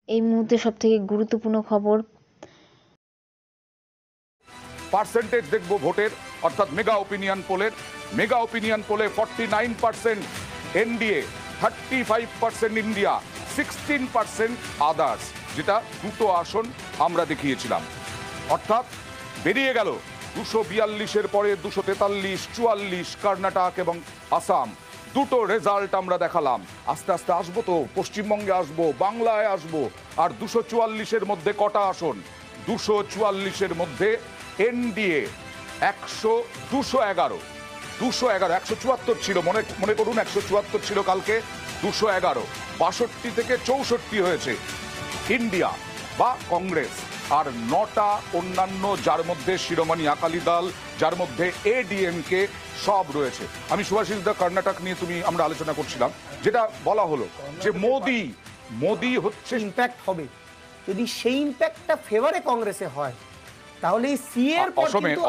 এই মুহূর্তে সবথেকে গুরুত্বপূর্ণ খবর। পার্সেন্টেজ দেখবো ভোটের, অর্থাৎ মেগা ওপিনিয়ন পোলে 49% এনডিএ, 35% ইন্ডিয়া, 16% আদার্স, যেটা দুটো আসন আমরা দেখিয়েছিলাম। অর্থাৎ বেরিয়ে গেল 242-এর পরে 243, 44 কর্ণাটক এবং আসাম। দুটো রেজাল্ট আমরা দেখালাম। আস্তে আস্তে আসবো, তো পশ্চিমবঙ্গে আসবো, বাংলায় আসবো। আর 244-এর মধ্যে কটা আসন? 244-এর মধ্যে এনডিএ 211, 174 ছিল, মনে করুন 174 ছিল কালকে, 211, 62 থেকে 64 হয়েছে ইন্ডিয়া বা কংগ্রেস, আর 9টা অন্যান্য, যার মধ্যে শিরোমণি আকালি দল, যার মধ্যে এডিএমকে, সব রয়েছে। আমি সুভাষিস দা কর্ণাটক নিয়ে আমরা আলোচনা করছিলাম, যেটা বলা হলো যে মোদি হচ্ছে ইম্প্যাক্ট হবে। যদি সেই ইম্প্যাক্টটা ফেভারে কংগ্রেসে হয়, তাহলে সিএর পর কিন্তু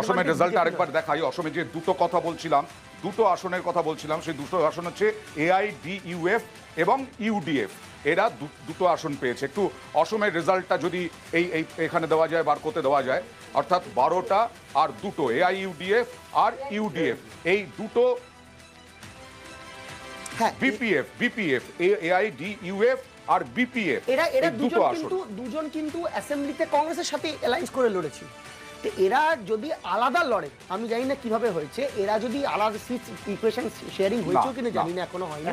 অসমের রেজাল্ট আরেকবার দেখাই। অসমে যে দুটো কথা বলছিলাম, দুটো আসনের কথা বলছিলাম, সেই দুটো আসন হচ্ছে এআইডিইউএফ এবং ইউডিএফ। এরা দুটো আসন পেয়েছে। একটু অসমের রেজাল্টটা যদি এখানে দেওয়া যায়, বারকোতে দেওয়া যায়, অর্থাৎ 12টা আর দুটো, এআইইউডিএফ আর ইউডিএফ, এই দুটো, বিপিএফ, এআইডিইউএফ আর বিপিএফ, এরা দুজন কিন্তু অ্যাসেম্বলিতে কংগ্রেসের সাথে অ্যালায়েন্স করে লড়েছিল। তো এরা যদি আলাদা লড়ে, আমি জানি না কিভাবে হয়েছে, এরা যদি আলাদা সিট ইকুয়েশন শেয়ারিং হয়েছে কিনা জানি না, এখনো হয়নি।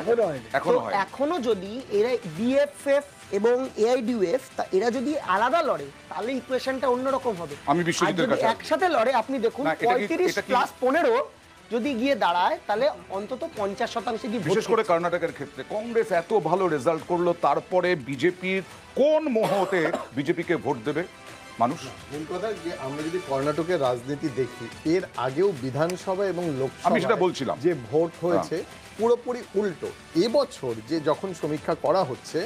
এখনো যদি এরা বিএফএফ এবং এআইডিইউএফ, এরা যদি আলাদা লড়ে, তাহলে ইকুয়েশনটা অন্যরকম হবে। আমি বিশ্বজিতের কাছে একসাথে লড়ে, আপনি দেখুন 35+15 যদি গিয়ে দাঁড়ায়, তাহলে অন্তত 50% দিয়ে। বিশেষ করে কর্ণাটকের ক্ষেত্রে কংগ্রেস এত ভালো রেজাল্ট করলো, তারপরে বিজেপির কোন মোহতে বিজেপিকে ভোট দেবে মানুষ? মূল কথা যে আমরা যদি কর্ণাটকের রাজনীতি দেখি, এর আগেও বিধানসভা এবং লোকসভা, আমি সেটা বলছিলাম, যে ভোট হয়েছে পুরোপুরি উল্টো। এবছর যে যখন সমীক্ষা করা হচ্ছে,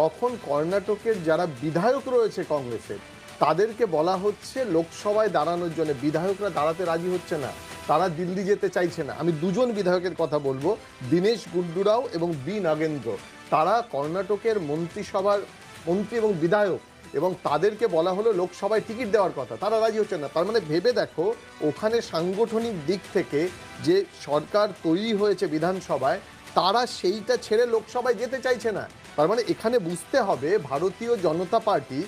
তখন কর্ণাটকের যারা বিধায়ক রয়েছে কংগ্রেসের, তাদেরকে বলা হচ্ছে লোকসভায় দাঁড়ানোর জন্য। বিধায়করা দাঁড়াতে রাজি হচ্ছে না, তারা দিল্লি যেতে চাইছে না। আমি দুজন বিধায়কের কথা বলবো, দীনেশ গুন্ডুরাও এবং বি নাগেন্দ্র। তারা কর্ণাটকের মন্ত্রিসভার মন্ত্রী এবং বিধায়ক, এবং তাদেরকে বলা হলো লোকসভায় টিকিট দেওয়ার কথা, তারা রাজি হচ্ছে না। তার মানে ভেবে দেখো, ওখানে সাংগঠনিক দিক থেকে যে সরকার তৈরি হয়েছে বিধানসভায়, তারা সেইটা ছেড়ে লোকসভায় যেতে চাইছে না। তার মানে এখানে বুঝতে হবে, ভারতীয় জনতা পার্টি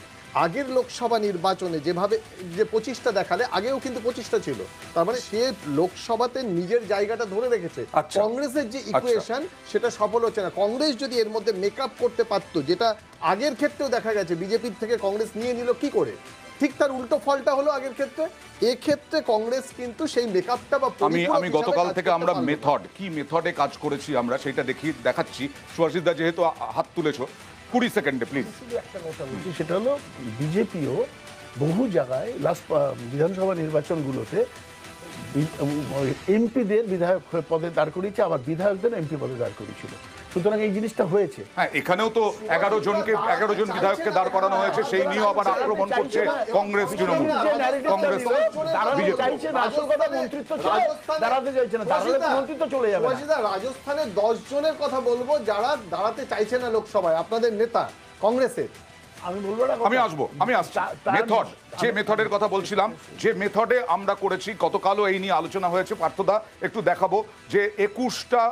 আগের লোকসভা নির্বাচনে যেভাবে যে 25টা দেখালে, আগেও কিন্তু 25টা ছিল, তার মানে সে লোকসভাতে নিজের জায়গাটা ধরে রেখেছে। কংগ্রেসের যে ইকুয়েশন, সেটা সফল হচ্ছে না। কংগ্রেস যদি এর মধ্যে মেকআপ করতে পারতো, যেটা আগের ক্ষেত্রেও দেখা গেছে, বিজেপির থেকে কংগ্রেস নিয়ে নিল কি করে, ঠিক তার উল্টো ফলটা হলো আগের ক্ষেত্রে। এক্ষেত্রে কংগ্রেস কিন্তু সেই মেকআপটা বা আমি গতকাল থেকে আমরা মেথডে কাজ করেছি, আমরা সেটা দেখাচ্ছি। সুভাষিস দা যেহেতু হাত তুলেছো, 20 সেকেন্ডে প্লিজ। শুধু একটা কথা বলছি, সেটা হলো বিজেপিও বহু জায়গায় লাস্ট বিধানসভা নির্বাচনগুলোতে এমপিদের বিধায়ক পদে দাঁড় করিয়েছে, আবার বিধায়কদের এমপি পদে দাঁড় করিয়েছিল। সুতরাং এই জিনিসটা হয়েছে। হ্যাঁ, এখানেও তো 11 জন বিধায়ককে দাঁড় করানো হয়েছে, সেই নিয়েও আবার আক্রমণ করছে কংগ্রেস, তৃণমূল, কংগ্রেস, চাইছে না, আসল কথা মন্ত্রিত্ব দাঁড়াতে চাইছে না, মন্ত্রিত্ব চলে যাবে। রাজস্থানের 10 জনের কথা বলবো যারা দাঁড়াতে চাইছে না লোকসভায়, আপনাদের নেতা কংগ্রেসের। আমি আসছি। মেথড, যে মেথডের কথা বলছিলাম, যে মেথডে আমরা করেছি, গতকালও এই নিয়ে আলোচনা হয়েছে। পার্থদা একটু দেখাবো যে 21টা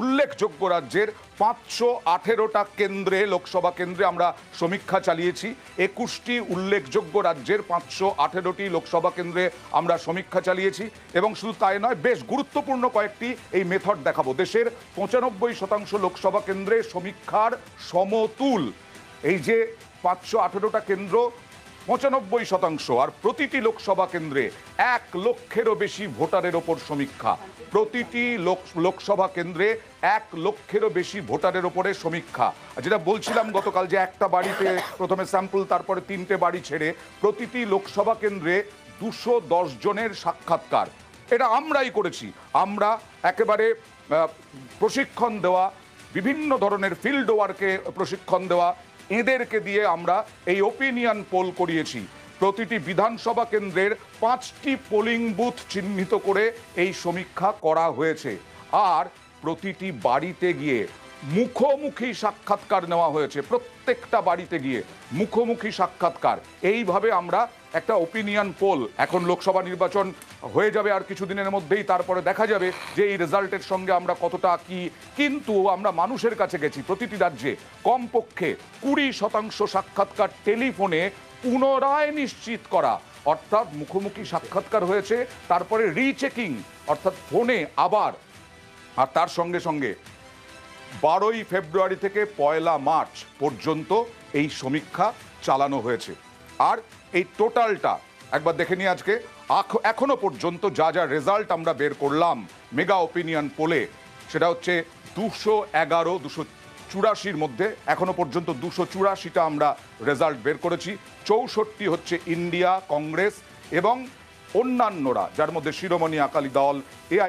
উল্লেখযোগ্য রাজ্যের 518টা কেন্দ্রে, লোকসভা কেন্দ্রে আমরা সমীক্ষা চালিয়েছি। 21টি উল্লেখযোগ্য রাজ্যের 518টি লোকসভা কেন্দ্রে আমরা সমীক্ষা চালিয়েছি, এবং শুধু তাই নয়, বেশ গুরুত্বপূর্ণ কয়েকটি এই মেথড দেখাবো। দেশের 95% লোকসভা কেন্দ্রে সমীক্ষার সমতুল। এই যে 518টা কেন্দ্র, 95%, আর প্রতিটি লোকসভা কেন্দ্রে 1 লক্ষেরও বেশি ভোটারের ওপর সমীক্ষা। প্রতিটি লোকসভা কেন্দ্রে 1 লক্ষেরও বেশি ভোটারের ওপরে সমীক্ষা। যেটা বলছিলাম গতকাল, যে একটা বাড়িতে প্রথমে স্যাম্পল, তারপরে 3টে বাড়ি ছেড়ে প্রতিটি লোকসভা কেন্দ্রে 210 জনের সাক্ষাৎকার। এটা আমরাই করেছি। আমরা একেবারে প্রশিক্ষণ দেওয়া, বিভিন্ন ধরনের ফিল্ড ওয়ার্কে প্রশিক্ষণ দেওয়া, এদেরকে দিয়ে আমরা এই ওপিনিয়ন পোল করিয়েছি। প্রতিটি বিধানসভা কেন্দ্রের 5টি পোলিং বুথ চিহ্নিত করে এই সমীক্ষা করা হয়েছে। আর প্রতিটি বাড়িতে গিয়ে মুখোমুখি সাক্ষাৎকার নেওয়া হয়েছে, প্রত্যেকটা বাড়িতে গিয়ে মুখোমুখি সাক্ষাৎকার। এইভাবে আমরা একটা ওপিনিয়ন পোল, এখন লোকসভা নির্বাচন হয়ে যাবে আর কিছুদিনের মধ্যেই, তারপরে দেখা যাবে যে এই রেজাল্টের সঙ্গে আমরা কতটা কি, কিন্তু আমরা মানুষের কাছে গেছি প্রতিটি রাজ্যে কমপক্ষে 20% সাক্ষাৎকার টেলিফোনে পুনরায় নিশ্চিত করা, অর্থাৎ মুখোমুখি সাক্ষাৎকার হয়েছে, তারপরে রিচেকিং অর্থাৎ ফোনে আবার, আর তার সঙ্গে সঙ্গে 12ই ফেব্রুয়ারি থেকে 1 মার্চ পর্যন্ত এই সমীক্ষা চালানো হয়েছে। আর এই টোটালটা একবার দেখে নিই আজকে। এখনো পর্যন্ত যা যা রেজাল্ট আমরা বের করলাম মেগা ওপিনিয়ন পোলে, সেটা হচ্ছে 284 মধ্যে এখনো পর্যন্ত 284টা আমরা রেজাল্ট বের করেছি। 64 হচ্ছে ইন্ডিয়া, কংগ্রেস এবং অন্যান্যরা, যার মধ্যে শিরোমণি আকালি দল,